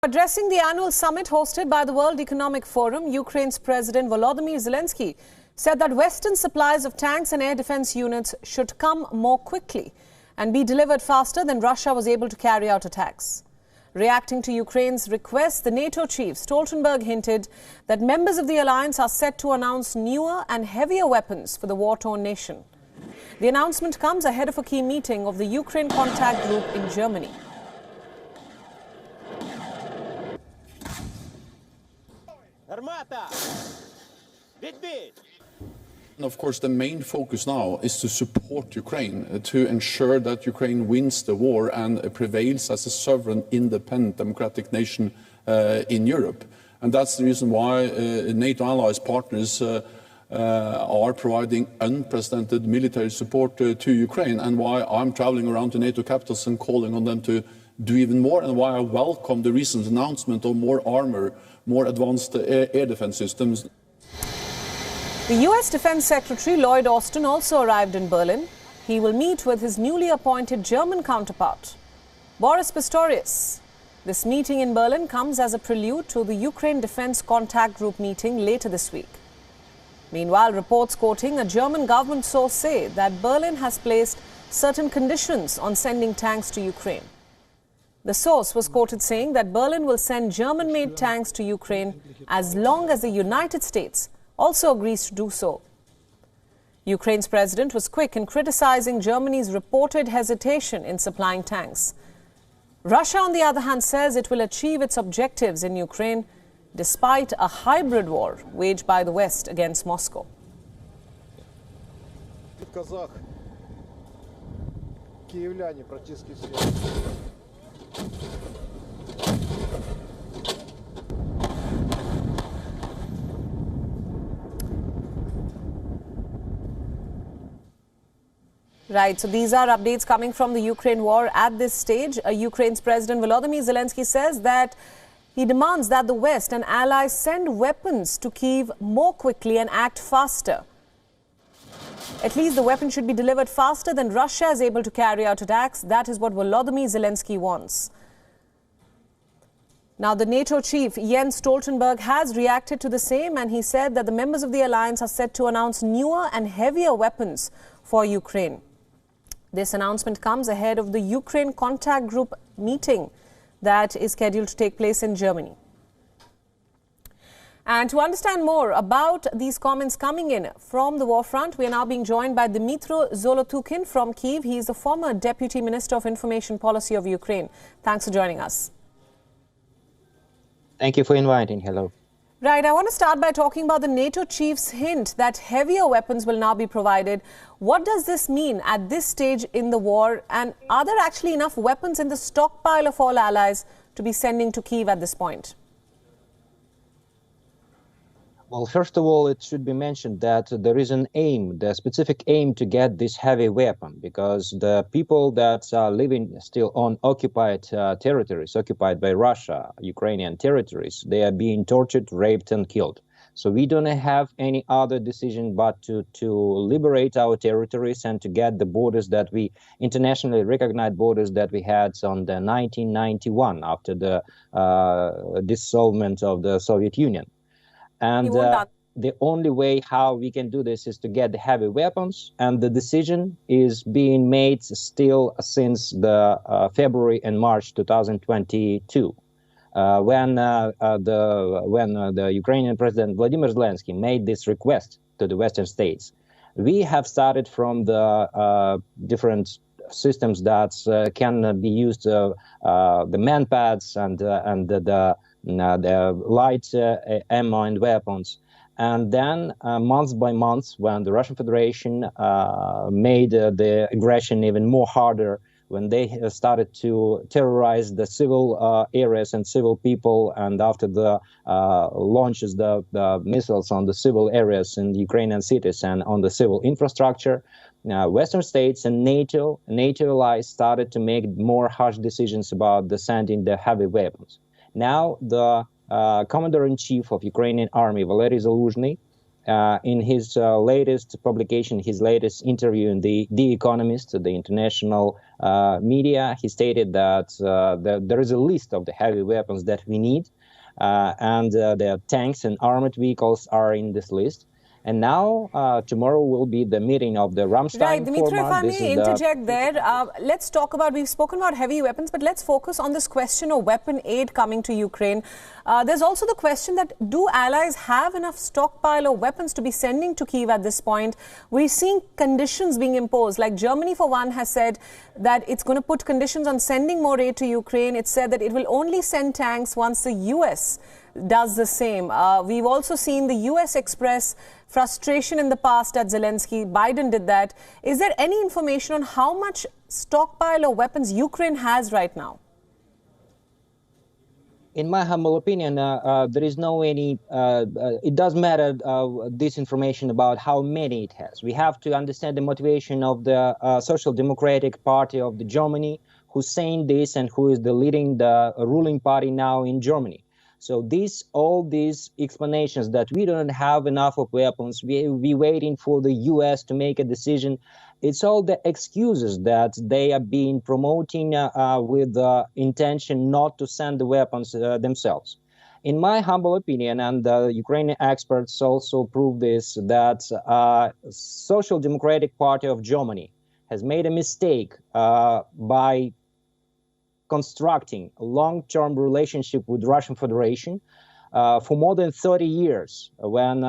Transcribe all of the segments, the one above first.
Addressing the annual summit hosted by the World Economic Forum, Ukraine's President Volodymyr Zelensky said that Western supplies of tanks and air defense units should come more quickly and be delivered faster than Russia was able to carry out attacks. Reacting to Ukraine's request, the NATO chief Stoltenberg hinted that members of the alliance are set to announce newer and heavier weapons for the war-torn nation. The announcement comes ahead of a key meeting of the Ukraine Contact Group in Germany. Of course, the main focus now is to support Ukraine, to ensure that Ukraine wins the war and prevails as a sovereign, independent, democratic nation in Europe. And that's the reason why NATO allies partners are providing unprecedented military support to Ukraine, and why I'm traveling around to NATO capitals and calling on them to do even more, and why I welcome the recent announcement of more armor, more advanced air defense systems. The U.S. Defence Secretary Lloyd Austin also arrived in Berlin. He will meet with his newly appointed German counterpart, Boris Pistorius. This meeting in Berlin comes as a prelude to the Ukraine Defence Contact Group meeting later this week. Meanwhile, reports quoting a German government source say that Berlin has placed certain conditions on sending tanks to Ukraine. The source was quoted saying that Berlin will send German-made tanks to Ukraine as long as the United States also agrees to do so. Ukraine's president was quick in criticizing Germany's reported hesitation in supplying tanks. Russia, on the other hand, says it will achieve its objectives in Ukraine despite a hybrid war waged by the West against Moscow. Right, so these are updates coming from the Ukraine war at this stage. Ukraine's President Volodymyr Zelensky says that he demands that the West and allies send weapons to Kyiv more quickly and act faster. At least the weapon should be delivered faster than Russia is able to carry out attacks. That is what Volodymyr Zelensky wants. Now, the NATO chief Jens Stoltenberg has reacted to the same, and he said that the members of the alliance are set to announce newer and heavier weapons for Ukraine. This announcement comes ahead of the Ukraine Contact Group meeting that is scheduled to take place in Germany. And to understand more about these comments coming in from the war front, we are now being joined by Dmytro Zolotukhin from Kyiv. He is the former Deputy Minister of Information Policy of Ukraine. Thanks for joining us. Thank you for inviting. Hello. Right, I want to start by talking about the NATO chief's hint that heavier weapons will now be provided. What does this mean at this stage in the war? And are there actually enough weapons in the stockpile of all allies to be sending to Kyiv at this point? Well, first of all, it should be mentioned that there is an aim, the specific aim to get this heavy weapon, because the people that are living still on occupied territories, occupied by Russia, Ukrainian territories, they are being tortured, raped and killed. So we don't have any other decision but to liberate our territories and to get the borders that we, internationally recognized borders that we had on the 1991 after the dissolvement of the Soviet Union. And the only way how we can do this is to get the heavy weapons, and the decision is being made still since the February and March 2022, when the Ukrainian President Volodymyr Zelensky made this request to the Western states. We have started from the different systems that can be used, the manpads and the light ammo and weapons. And then month by month, when the Russian Federation made the aggression even more harder, when they started to terrorize the civil areas and civil people, and after the launches the missiles on the civil areas in the Ukrainian cities and on the civil infrastructure, Western states and NATO allies started to make more harsh decisions about the sending the heavy weapons. Now the Commander-in-Chief of Ukrainian Army, Valery Zaluzhny, In his latest publication, his latest interview in The Economist, the international media, he stated that there is a list of the heavy weapons that we need, and the tanks and armored vehicles are in this list. And now, tomorrow will be the meeting of the Ramstein Right, Dimitri, if I format. may interject there, let's talk about, we've spoken about heavy weapons, but let's focus on this question of weapon aid coming to Ukraine. There's also the question that do allies have enough stockpile of weapons to be sending to Kyiv at this point? We're seeing conditions being imposed, like Germany, for one, has said that it's going to put conditions on sending more aid to Ukraine. It said that it will only send tanks once the US does the same. We've also seen the US express frustration in the past at Zelensky. Biden did that. Is there any information on how much stockpile of weapons Ukraine has right now? In my humble opinion, there is no any, it does matter, this information about how many it has. We have to understand the motivation of the Social Democratic Party of the Germany, who's saying this and who is the leading the ruling party now in Germany. So all these explanations that we don't have enough of weapons, we waiting for the US to make a decision, it's all the excuses that they are being promoting with the intention not to send the weapons themselves. In my humble opinion, and the Ukrainian experts also prove this, that Social Democratic Party of Germany has made a mistake by constructing a long-term relationship with Russian Federation for more than 30 years, when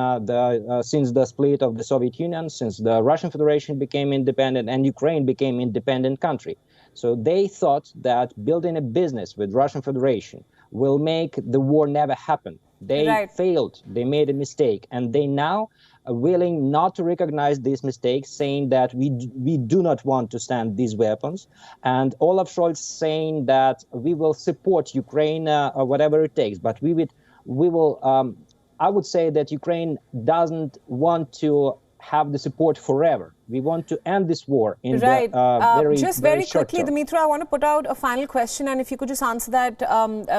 since the split of the Soviet Union, since the Russian Federation became independent and Ukraine became independent country. So they thought that building a business with Russian Federation will make the war never happen. They failed, they made a mistake, and they now are willing not to recognize this mistake, saying that we do not want to send these weapons. And Olaf Scholz saying that we will support Ukraine or whatever it takes, but we will, I would say that Ukraine doesn't want to have the support forever. We want to end this war in the very quickly, Dimitri, I want to put out a final question, and if you could just answer that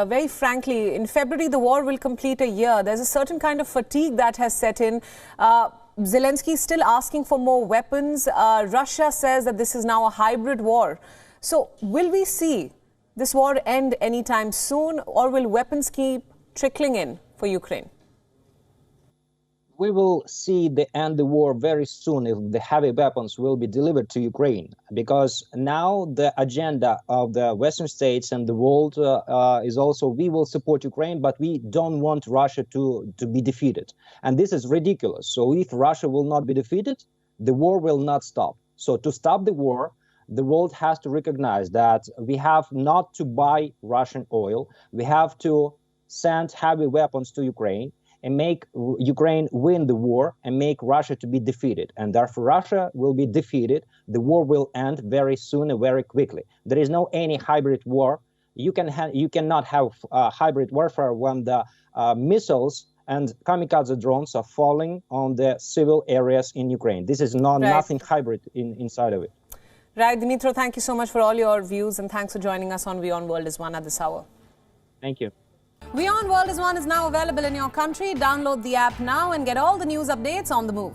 very frankly. In February, the war will complete a year. There's a certain kind of fatigue that has set in. Zelensky is still asking for more weapons. Russia says that this is now a hybrid war. So will we see this war end anytime soon, or will weapons keep trickling in for Ukraine? We will see the end of the war very soon if the heavy weapons will be delivered to Ukraine, because now the agenda of the Western states and the world is also, we will support Ukraine, but we don't want Russia to be defeated. And this is ridiculous. So if Russia will not be defeated, the war will not stop. So to stop the war, the world has to recognize that we have not to buy Russian oil. We have to send heavy weapons to Ukraine and make Ukraine win the war and make Russia to be defeated. And therefore Russia will be defeated. The war will end very soon and very quickly. There is no any hybrid war. You cannot have hybrid warfare when the missiles and kamikaze drones are falling on the civil areas in Ukraine. This is nothing hybrid inside of it. Right, Dimitro, thank you so much for all your views, and thanks for joining us on WION World is One at this hour. Thank you. WION World is One is now available in your country. Download the app now and get all the news updates on the move.